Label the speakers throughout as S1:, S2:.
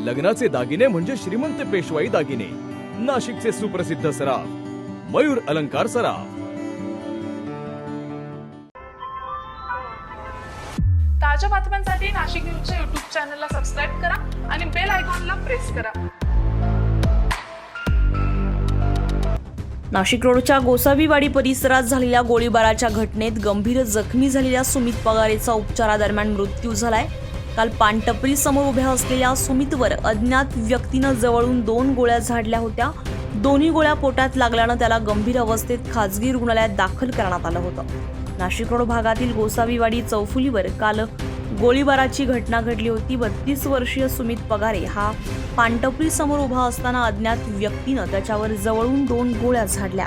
S1: लग्नाचे दागिने म्हणजे श्रीमंत पेशवाई दागिने, नाशिकचे सुप्रसिद्ध सराफ मयूर अलंकार सराफ।
S2: ताज्या बातम्यांसाठी नाशिक न्यूजच्या YouTube चॅनलला सबस्क्राईब करा आणि बेल आयकॉनला प्रेस करा।
S3: नाशिक रोडच्या गोसावीवाडी परिसरात झालेल्या गोळीबाराच्या घटनेत गंभीर जखमी झालेल्या सुमित पगारेचा उपचारादरम्यान मृत्यू झालाय। काल पानटपरी समोर उभ्या असलेल्या सुमितवर अज्ञात व्यक्तीनं जवळून 2 गोळ्या झाडल्या होत्या। दोन्ही गोळ्या पोटात लागल्यानं त्याला गंभीर अवस्थेत खासगी रुग्णालयात दाखल करण्यात आलं होतं। नाशिक रोड भागातील गोसावीवाडी चौफुलीवर काल गोळीबाराची घटना घडली होती। 32 वर्षीय सुमित पगारे हा पानटपरी समोर उभा असताना अज्ञात व्यक्तीनं त्याच्यावर जवळून 2 गोळ्या झाडल्या।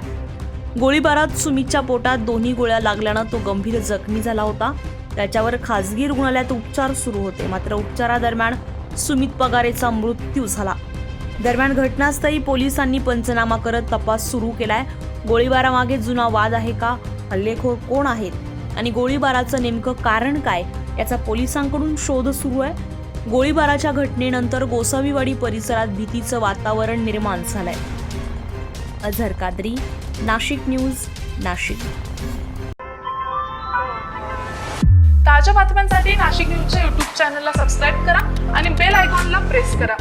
S3: गोळीबारात सुमितच्या पोटात दोन्ही गोळ्या लागल्यानं तो गंभीर जखमी झाला होता। त्याच्यावर खासगी रुग्णालयात उपचार सुरू होते, मात्र उपचारादरम्यान सुमित पगारेचा मृत्यू झाला। दरम्यान घटनास्थळी पोलिसांनी पंचनामा करत तपास सुरू केलाय। गोळीबारामागे जुना वाद आहे का, हल्लेखोर कोण आहेत आणि गोळीबाराचं नेमकं कारण काय याचा पोलिसांकडून शोध सुरू आहे। गोळीबाराच्या घटनेनंतर गोसावीवाडी परिसरात भीतीचं वातावरण निर्माण झालंय। अझर कादरी, नाशिक न्यूज, नाशिक।
S2: ताज्या बातम्यांसाठी नाशिक न्यूजच्या YouTube चॅनलला सबस्क्राईब करा आणि बेल आयकॉनला प्रेस करा।